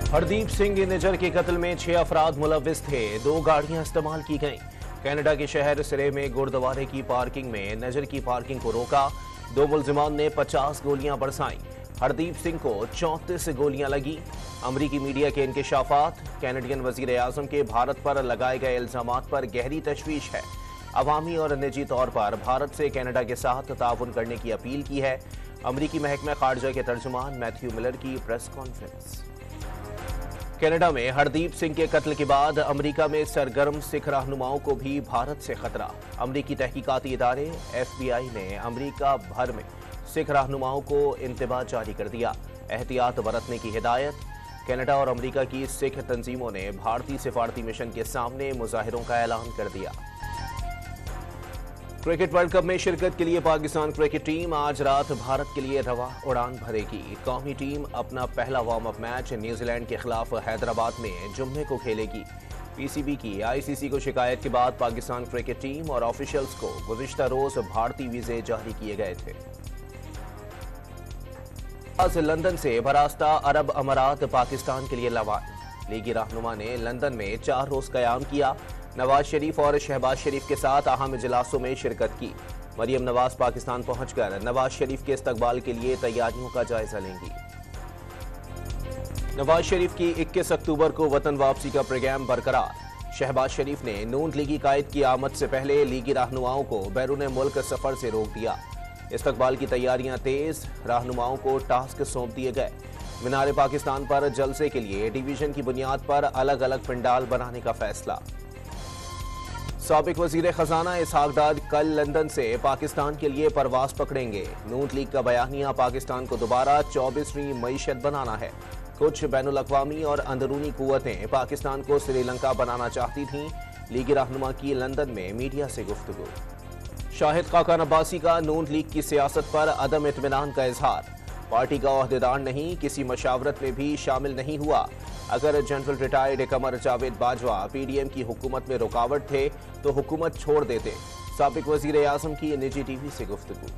हरदीप सिंह निजर के कत्ल में 6 अफराद मुलव्विस थे। 2 गाड़ियां इस्तेमाल की गईं। कनाडा के शहर सिरे में गुरुद्वारे की पार्किंग में नजर की पार्किंग को रोका। 2 मुलजिमान ने 50 गोलियां बरसाईं। हरदीप सिंह को 34 गोलियां लगी। अमरीकी मीडिया के इंकशाफात। कैनेडियन वजीर आजम के भारत पर लगाए गए इल्जामात पर गहरी तशवीश है। अवामी और निजी तौर पर भारत से कनाडा के साथ ताउन करने की अपील की है। अमरीकी महकमा खारजा के तर्जुमान मैथ्यू मिलर की प्रेस कॉन्फ्रेंस। कनाडा में हरदीप सिंह के कत्ल के बाद अमेरिका में सरगर्म सिख रहनुमाओं को भी भारत से खतरा। अमरीकी तहकीकाती इदारे FBI ने अमेरिका भर में सिख रहनुमाओं को इंतबाह जारी कर दिया। एहतियात बरतने की हिदायत। कनाडा और अमेरिका की सिख तंजीमों ने भारतीय सिफारती मिशन के सामने मुजाहिरों का ऐलान कर दिया। क्रिकेट वर्ल्ड कप में शिरकत के लिए पाकिस्तान क्रिकेट टीम आज रात भारत के लिए रवा उड़ान भरेगी। कौमी टीम अपना पहला वार्म अप मैच न्यूजीलैंड के खिलाफ हैदराबाद में जुम्मे को खेलेगी। PCB की ICC को शिकायत के बाद पाकिस्तान क्रिकेट टीम और ऑफिशियल्स को गुज़िश्ता रोज भारतीय वीजे जारी किए गए थे। आज लंदन से बरास्ता अरब अमारात पाकिस्तान के लिए रवाना। लीगी रहनुमा ने लंदन में 4 रोज क़याम किया। नवाज शरीफ और शहबाज शरीफ के साथ अहम इजलासों में शिरकत की। मरियम नवाज पाकिस्तान पहुंचकर नवाज शरीफ के इस्तकबाल के लिए तैयारियों का जायजा लेंगी। नवाज शरीफ की 21 अक्टूबर को वतन वापसी का प्रोग्राम बरकरार। शहबाज शरीफ ने नून लीगी कायद की आमद से पहले लीगी रहनुमाओं को बैरून मुल्क सफर से रोक दिया। इस्तकबाल की तैयारियां तेज। रहनुमाओं को टास्क सौंप दिए गए। मीनार पाकिस्तान पर जलसे के लिए डिवीजन की बुनियाद पर अलग अलग पंडाल बनाने का फैसला। साबिक वजीर खजाना इसहाक डार कल लंदन से पाकिस्तान के लिए परवाज पकड़ेंगे। नून लीग का बयानिया पाकिस्तान को दोबारा 24वीं मईशत बनाना है। कुछ बैनुल अक़वामी और अंदरूनी कुव्वतें पाकिस्तान को श्रीलंका बनाना चाहती थीं। लीगी रहनुमा की लंदन में मीडिया से गुफ्तगू। शाहिद खाकान अब्बासी का नून लीग की सियासत पर अदम इत्मीनान का इजहार। पार्टी का ओहदेदार नहीं, किसी मशावरत में भी शामिल नहीं हुआ। अगर general retired Qamar Javed Bajwa PDM की हुकूमत में रुकावट थे तो हुकूमत छोड़ देते। साबिक वजीर आजम की निजी TV से गुफ्तगू।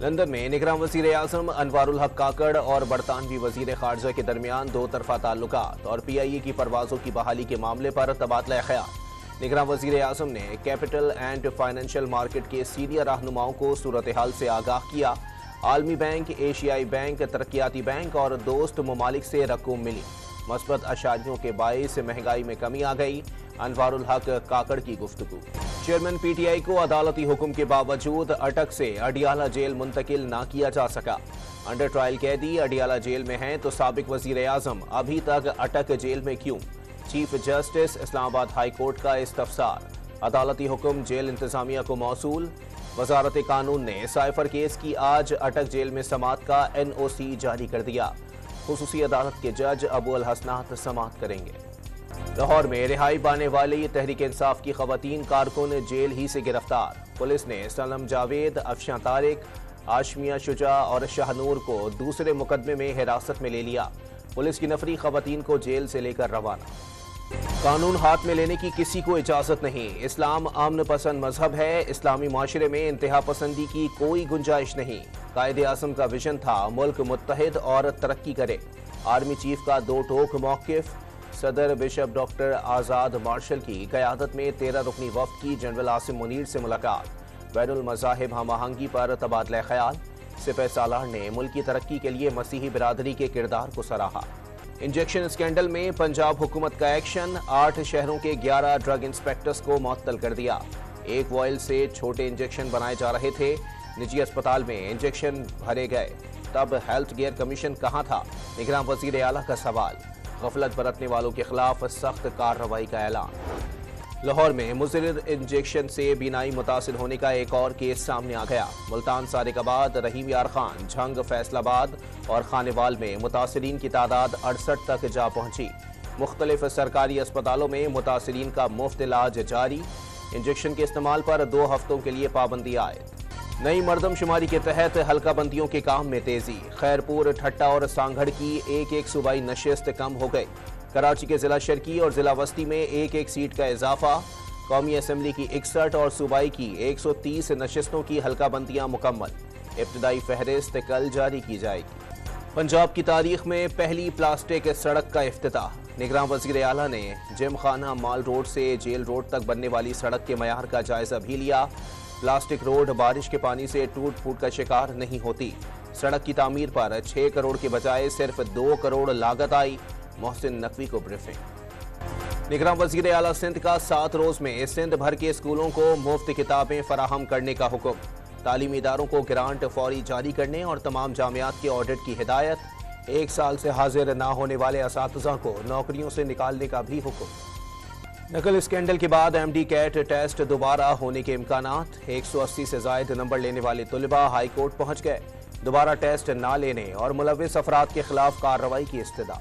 लंदन में निगरान वजीर आजम अनवारुल हक काकड़ और बरतानवी वजीर खारजा के दरमियान 2 तरफा ताल्लुकात और PIA की परवाजों की बहाली के मामले पर तबादला ख्याल। निगरान वजीर आजम ने कैपिटल एंड फाइनेंशियल मार्केट के सीनियर रहनुमाओं को सूरत हाल से आगाह किया। आलमी बैंक, एशियाई बैंक, तरक्याती बैंक और दोस्त ममालिक से रकूम मिली। मस्बत अशारियों के बाइस महंगाई में कमी आ गई। अनवारुल हक काकड़ की गुफ्तगू। चेयरमैन PTI को अदालती हुक्म के बावजूद अटक से अडियाला जेल मुंतकिल ना किया जा सका। अंडर ट्रायल कैदी अडियाला जेल में हैं तो साबिक वजीर आजम अभी तक अटक जेल में क्यों? Chief justice Islamabad high court का इस्तफसार। अदालती हुक्म जेल इंतजामिया को मौसूल। वजारत कानून ने साइफर केस की आज अटक जेल में समात का NOC जारी कर दिया। खुसूसी अदालत के जज अबू अल हसनात समात करेंगे। लाहौर में रिहाई पाने वाली तहरीक इंसाफ की खवातीन कारकुन जेल ही से गिरफ्तार। पुलिस ने सलम जावेद, अफशां तारिक, आशमिया शुजा और शाहनूर को दूसरे मुकदमे में हिरासत में ले लिया। पुलिस की नफरी खवातीन को जेल से लेकर रवाना। कानून हाथ में लेने की किसी को इजाजत नहीं। इस्लाम अमन पसंद मजहब है। इस्लामी माशरे में इंतहा पसंदी की कोई गुंजाइश नहीं। कायदे आज़म का विजन था मुल्क मुत्तहिद और तरक्की करे। आर्मी चीफ का 2 टोक मौक़िफ़। सदर बिशप डॉक्टर आज़ाद मार्शल की क़यादत में 13 रुकनी वफ़द की जनरल आसिम मुनीर से मुलाकात। बैनुल मज़ाहिब हम आहंगी पर तबादला ख्याल। सिपह सालार ने मुल्क की तरक्की के लिए मसीही बिरादरी के किरदार को सराहा। इंजेक्शन स्कैंडल में पंजाब हुकूमत का एक्शन। 8 शहरों के 11 ड्रग इंस्पेक्टर्स को मुअत्तल कर दिया। 1 वॉयल से छोटे इंजेक्शन बनाए जा रहे थे। निजी अस्पताल में इंजेक्शन भरे गए, तब हेल्थ केयर कमीशन कहां था? निगरान वजीर आला का सवाल। गफलत बरतने वालों के खिलाफ सख्त कार्रवाई का ऐलान। लाहौर में मुज़र्रिर इंजेक्शन से बीनाई मुतासिर होने का एक और केस सामने आ गया। मुल्तान सादिकाबाद, रहीम यार खान, झंग, फैसलाबाद और खानेवाल में मुतासिरीन की तादाद 68 तक जा पहुंची। मुख्तलिफ सरकारी अस्पतालों में मुतासिरीन का मुफ्त इलाज जारी। इंजेक्शन के इस्तेमाल पर 2 हफ्तों के लिए पाबंदी आयद। नई मरदमशुमारी के तहत हल्का बंदियों के काम में तेजी। खैरपुर, ठट्टा और सांगढ़ की एक सूबाई नशिस्त कम हो गई। कराची के जिला शर्की और जिला वस्ती में एक सीट का इजाफा। कौमी असम्बली की 61 और सूबाई की 130 नशिस्तों की हल्का बंदियां मुकम्मल। इब्तदाई फहरिस्त कल जारी की जाएगी। पंजाब की तारीख में पहली प्लास्टिक सड़क का इफ्तिताह। निगरान वज़ीर आला ने जिम खाना माल रोड से जेल रोड तक बनने वाली सड़क के मयार का जायजा भी लिया। प्लास्टिक रोड बारिश के पानी से टूट फूट का शिकार नहीं होती। सड़क की तामीर पर 6 करोड़ के बजाय सिर्फ 2 करोड़ लागत आई। मोहसिन नकवी को ब्रीफिंग। निगरान वज़ीर आला सिंध का 7 रोज में सिंध भर के स्कूलों को मुफ्त किताबें फराहम करने का हुक्म। तालीमी इदारों को ग्रांट फौरी जारी करने और तमाम जामियात के ऑडिट की हिदायत। 1 साल से हाजिर ना होने वाले असातिज़ा को नौकरियों से निकालने का भी हुक्म। नकल स्कैंडल के बाद MD कैट टेस्ट दोबारा होने के इम्कानात। 180 से जायद नंबर लेने वाले तुलबा हाई कोर्ट पहुंच गए। दोबारा टेस्ट ना लेने और मुलव्विस अफराद के खिलाफ कार्रवाई की इस्तदा।